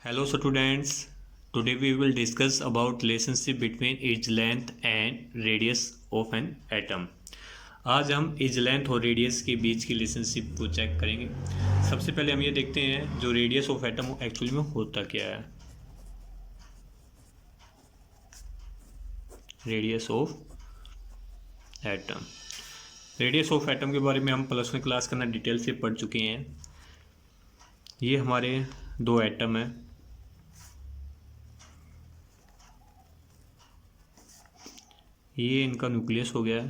Hello students, today we will discuss about relationship between edge length and radius of an atom. आज हम as length और radius के बीच की relationship को check करेंगे। सबसे पहले हम ये देखते हैं जो रेडियस ऑफ एटम एक्चुअली में होता क्या है। Radius of atom, radius of atom के बारे में हम प्लस वन क्लास के अंदर डिटेल से पढ़ चुके हैं। ये हमारे दो एटम हैं, ये इनका न्यूक्लियस हो गया है।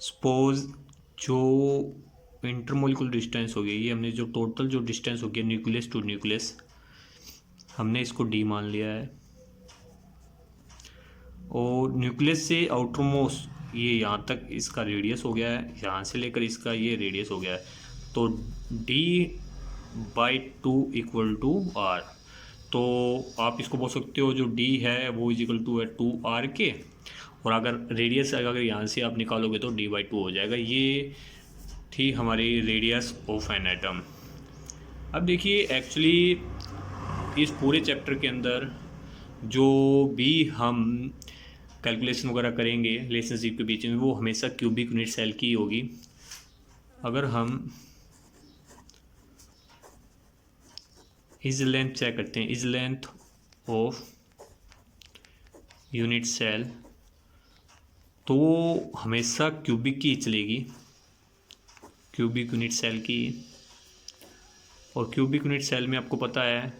सपोज जो इंटरमोलिकुलर डिस्टेंस हो गया, ये हमने जो टोटल जो डिस्टेंस हो गया न्यूक्लियस टू न्यूक्लियस, हमने इसको डी मान लिया है। और न्यूक्लियस से आउटर मोस्ट ये यहाँ तक इसका रेडियस हो गया है, यहाँ से लेकर इसका ये रेडियस हो गया है। तो D/2 इक्वल टू आर। तो आप इसको बोल सकते हो जो D है वो इज इक्वल टू है 2r के, और अगर रेडियस अगर यहाँ से आप निकालोगे तो D/2 हो जाएगा। ये थी हमारी रेडियस ऑफ एन एटम। अब देखिए एक्चुअली इस पूरे चैप्टर के अंदर जो भी हम कैलकुलेशन वगैरह करेंगे रिलेशनशिप के बीच में, वो हमेशा क्यूबिक यूनिट सेल की होगी। अगर हम इज लेंथ चेक करते हैं, is length of unit cell, तो हमेशा क्यूबिक की चलेगी, क्यूबिक यूनिट सेल की। और क्यूबिक यूनिट सेल में आपको पता है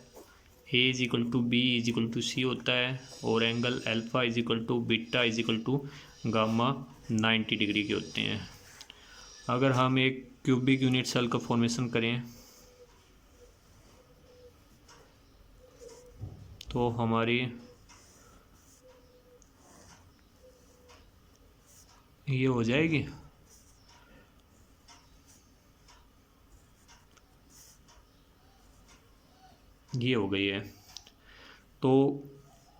A is equal to B is equal to C होता है, और angle alpha is equal to beta is equal to gamma 90 degree के होते हैं। अगर हम एक क्यूबिक यूनिट सेल का फॉर्मेशन करें तो हमारी ये हो जाएगी, ये हो गई है। तो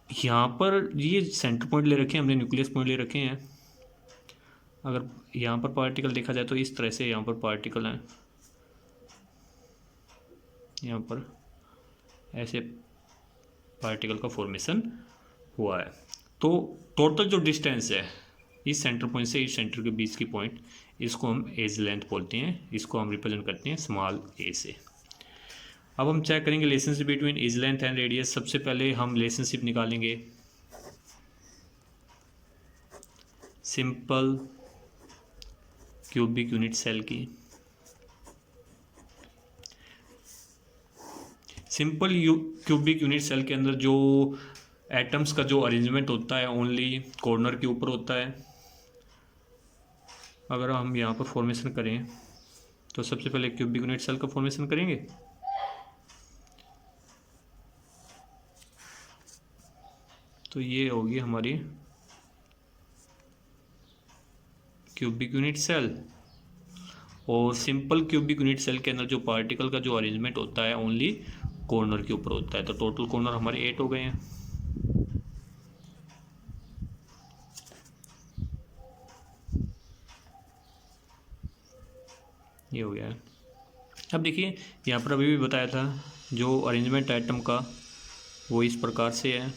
यहाँ पर ये सेंटर पॉइंट ले रखे हैं हमने, न्यूक्लियस पॉइंट ले रखे हैं। अगर यहाँ पर पार्टिकल देखा जाए तो इस तरह से यहाँ पर पार्टिकल हैं, यहाँ पर ऐसे पार्टिकल का फॉर्मेशन हुआ है। तो टोटल जो डिस्टेंस है इस सेंटर पॉइंट से इस सेंटर के बीच की पॉइंट, इसको हम एज लेंथ बोलते हैं, इसको हम रिप्रेजेंट करते हैं स्मॉल ए से। अब हम चेक करेंगे relationship between edge length and radius. सबसे पहले हम रिलेशनशिप निकालेंगे सिंपल क्यूबिक यूनिट सेल की। सिंपल क्यूबिक यूनिट सेल के अंदर जो एटम्स का जो अरेंजमेंट होता है ओनली कॉर्नर के ऊपर होता है। अगर हम यहाँ पर फॉर्मेशन करें तो सबसे पहले क्यूबिक यूनिट सेल का फॉर्मेशन करेंगे। तो ये होगी हमारी क्यूबिक यूनिट सेल। और सिंपल क्यूबिक यूनिट सेल के अंदर जो पार्टिकल का जो अरेंजमेंट होता है ओनली कॉर्नर के ऊपर होता है। तो टोटल कॉर्नर हमारे 8 हो गए हैं। ये हो गया है। अब देखिए यहाँ पर अभी भी बताया था जो अरेंजमेंट एटम का वो इस प्रकार से है,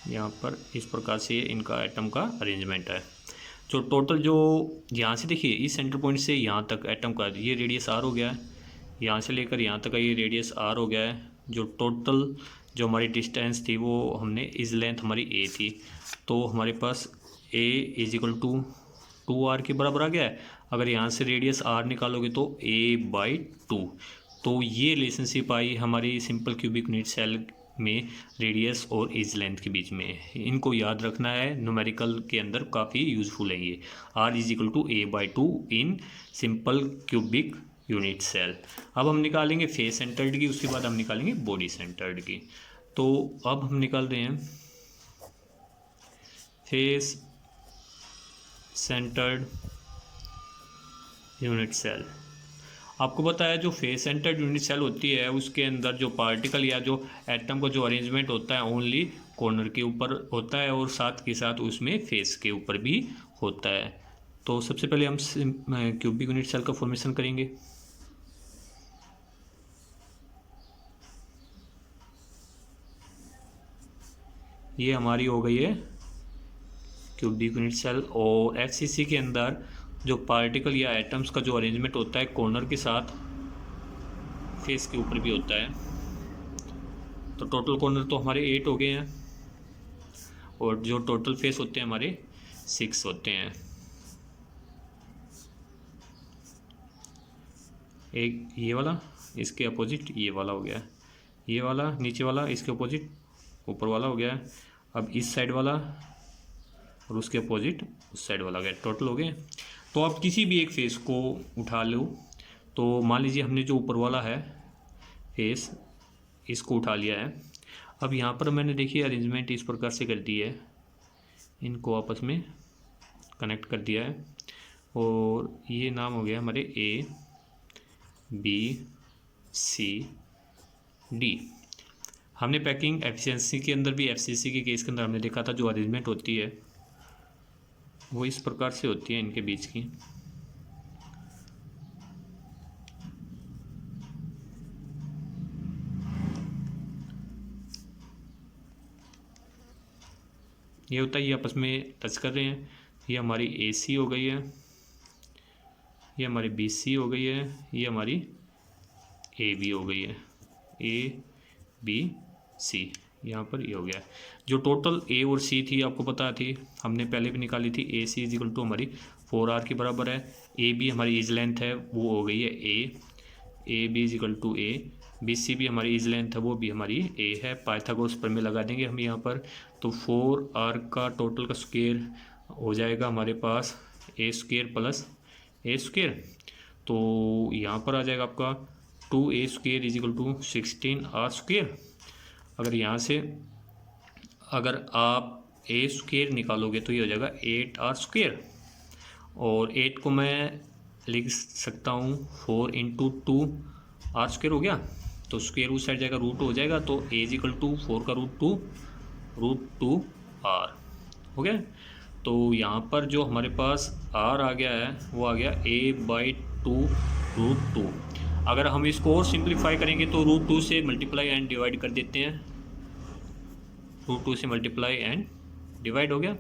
यहाँ पर इस प्रकार से इनका एटम का अरेंजमेंट है। जो टोटल जो यहाँ से देखिए इस सेंटर पॉइंट से यहाँ तक एटम का ये रेडियस आर हो गया है, यहाँ से लेकर यहाँ तक का ये रेडियस आर हो गया है। जो टोटल जो हमारी डिस्टेंस थी वो हमने इस लेंथ हमारी ए थी, तो हमारे पास ए इज इक्वल टू 2r के बराबर आ गया है। अगर यहाँ से रेडियस r निकालोगे तो a/2। तो ये रिलेशनशिप आई हमारी सिंपल क्यूबिक यूनिट सेल में रेडियस और एज लेंथ के बीच में। इनको याद रखना है, न्यूमेरिकल के अंदर काफ़ी यूजफुल है ये। r is equal to a/2 in simple cubic unit cell. अब हम निकालेंगे फेस सेंटर्ड की, उसके बाद हम निकालेंगे बॉडी सेंटर्ड की। तो अब हम निकाल रहे हैं फेस सेंटर्ड यूनिट सेल। आपको पता है जो फेस सेंटर्ड यूनिट सेल होती है उसके अंदर जो पार्टिकल या जो एटम का जो अरेंजमेंट होता है ओनली कॉर्नर के ऊपर होता है, और साथ के साथ उसमें फेस के ऊपर भी होता है। तो सबसे पहले हम क्यूबिक यूनिट सेल का फॉर्मेशन करेंगे। ये हमारी हो गई है क्यूबिक यूनिट सेल। और एफसीसी के अंदर जो पार्टिकल या एटम्स का जो अरेंजमेंट होता है कॉर्नर के साथ फेस के ऊपर भी होता है। तो टोटल कॉर्नर तो हमारे 8 हो गए हैं और जो टोटल फेस होते हैं हमारे 6 होते हैं। एक ये वाला, इसके अपोजिट ये वाला हो गया, ये वाला नीचे वाला इसके अपोजिट ऊपर वाला हो गया। अब इस साइड वाला और उसके अपोजिट उस साइड वाला हो गया, टोटल हो गए। तो आप किसी भी एक फेस को उठा लो, तो मान लीजिए हमने जो ऊपर वाला है फेस इसको उठा लिया है। अब यहाँ पर मैंने देखिए अरेंजमेंट इस प्रकार से कर दी है, इनको आपस में कनेक्ट कर दिया है और ये नाम हो गया हमारे ए बी सी डी। हमने पैकिंग एफिशिएंसी के अंदर भी एफसीसी के केस के अंदर हमने देखा था जो अरेंजमेंट होती है वो इस प्रकार से होती है इनके बीच की। ये होता है ये आपस में टच कर रहे हैं। ये हमारी AC हो गई है, ये हमारी BC हो गई है, ये हमारी AB हो गई है, ABC यहाँ पर ये हो गया। जो टोटल A और C थी आपको पता थी, हमने पहले भी निकाली थी। AC इज इक्वल टू हमारी 4R के बराबर है। AB हमारी एज लेंथ है वो हो गई है AB is equal to A। BC भी हमारी एज लेंथ है वो भी हमारी A है। पाइथागोरस प्रमेय लगा देंगे हम यहाँ पर, तो 4R का टोटल का स्क्वायर हो जाएगा हमारे पास A² प्लस A²। तो यहाँ पर आ जाएगा आपका 2A² is equal to 16R²। अगर यहाँ से अगर आप A² निकालोगे तो ये हो जाएगा 8R²। और 8 को मैं लिख सकता हूँ 4 इंटू 2R² हो गया, तो स्क्वायर उस साइड जाएगा रूट हो जाएगा, तो A इज इक्वल टू 4 का √2R हो गया। तो यहाँ पर जो हमारे पास R आ गया है वो आ गया A/2 √2। अगर हम इसको और सिंप्लीफाई करेंगे तो √2 से मल्टीप्लाई एंड डिवाइड कर देते हैं, √2 से मल्टीप्लाई एंड डिवाइड हो गया।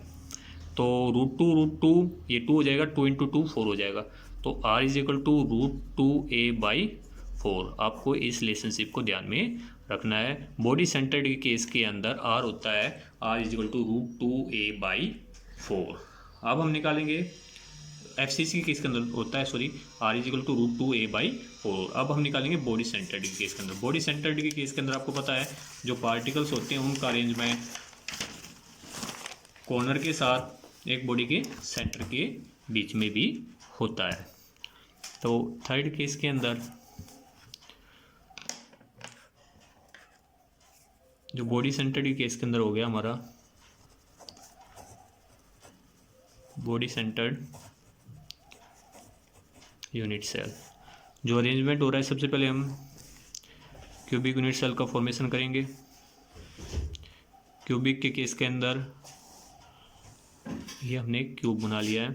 तो √2 ये 2 हो जाएगा, 2 इंटू 2 4 हो जाएगा। तो R is equal to √2A/4। आपको इस रिलेशनशिप को ध्यान में रखना है। बॉडी सेंटर्ड के केस के अंदर R होता है R is equal to √2A/4। अब हम निकालेंगे एफसीसी के केस के अंदर होता है R is equal to √2A/4। अब हम निकालेंगे बॉडी सेंटर्ड के केस के अंदर। बॉडी सेंटर्ड के केस के अंदर आपको पता है जो पार्टिकल्स होते हैं उनका अरेंजमेंट कॉर्नर के साथ एक बॉडी के सेंटर के बीच में भी होता है। तो थर्ड केस के अंदर जो बॉडी सेंटर्ड के केस के अंदर हो गया हमारा बॉडी सेंटर्ड यूनिट सेल। जो अरेंजमेंट हो रहा है सबसे पहले हम क्यूबिक यूनिट सेल का फॉर्मेशन करेंगे। क्यूबिक के केस के अंदर ये हमने क्यूब बना लिया है।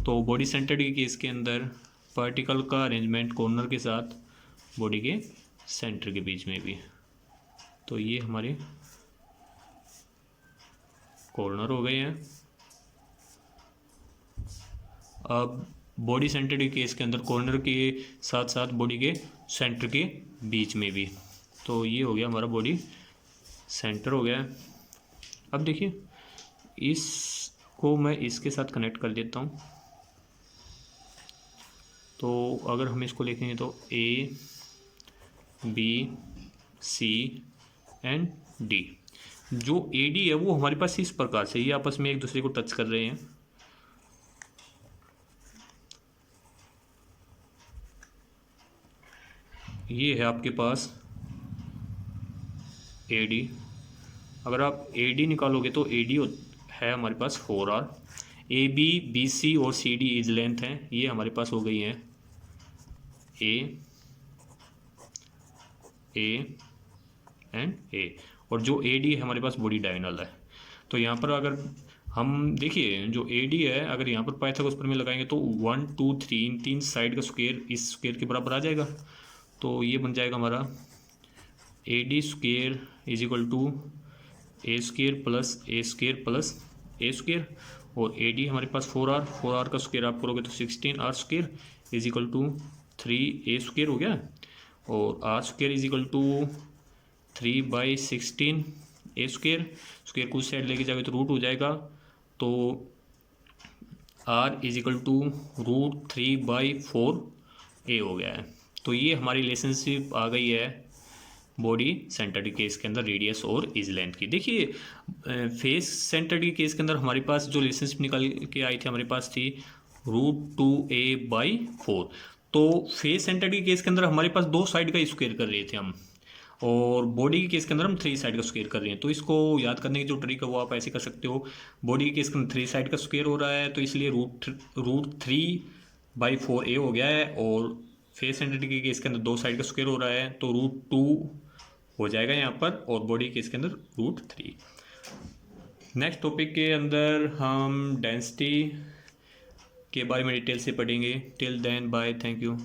तो बॉडी सेंटर्ड के केस के अंदर पार्टिकल का अरेंजमेंट कॉर्नर के साथ बॉडी के सेंटर के बीच में भी। तो ये हमारे कॉर्नर हो गए हैं। अब बॉडी सेंटर के केस के अंदर कॉर्नर के साथ साथ बॉडी के सेंटर के बीच में भी। तो ये हो गया हमारा बॉडी सेंटर हो गया। अब देखिए इसको मैं इसके साथ कनेक्ट कर देता हूँ। तो अगर हम इसको लिखेंगे तो A B C and D। जो AD है वो हमारे पास इस प्रकार से ये आपस में एक दूसरे को टच कर रहे हैं। ये है आपके पास AD। अगर आप AD निकालोगे तो AD है हमारे पास 4R। AB BC और CD इज लेंथ हैं, ये हमारे पास हो गई हैं A एंड A। और जो AD है हमारे पास बॉडी डायगोनल है। तो यहाँ पर अगर हम देखिए जो AD है अगर यहाँ पर पाइथागोरस प्रमेय लगाएंगे तो 1 2 3 इन तीन साइड का स्क्वायर इस स्क्वायर के बराबर आ जाएगा। तो ये बन जाएगा हमारा AD² is equal to A square plus A square और ए डी हमारे पास 4r का स्क्वायर आप करोगे तो 16r square is equal to 3a square हो गया और r square is equal to 3/16 A square कुछ साइड लेके जाओगे तो रूट हो जाएगा तो r is equal to √3/4 a हो गया है। तो ये हमारी रिलेशनशिप आ गई है बॉडी सेंटर्ड के केस के अंदर रेडियस और इज लेंथ की। देखिए फेस सेंटर्ड के केस के अंदर हमारे पास जो रिलेशनशिप निकल के आई थी हमारे पास थी √2a/4। तो फेस सेंटर्ड के केस के अंदर हमारे पास 2 साइड का स्क्वायर कर रहे थे हम और बॉडी के केस के अंदर हम 3 साइड का स्क्वायर कर रहे हैं। तो इसको याद करने की जो ट्रिक है वो आप ऐसे कर सकते हो, बॉडी के केस के अंदर 3 साइड का स्क्वायर हो रहा है तो इसलिए √3/4a हो गया है और फेस सेंटर्ड के केस के अंदर 2 साइड का स्क्वायर हो रहा है तो √2 हो जाएगा यहाँ पर और बॉडी केस के अंदर √3। नेक्स्ट टॉपिक के अंदर हम डेंसिटी के बारे में डिटेल से पढ़ेंगे। Till then bye, thank you.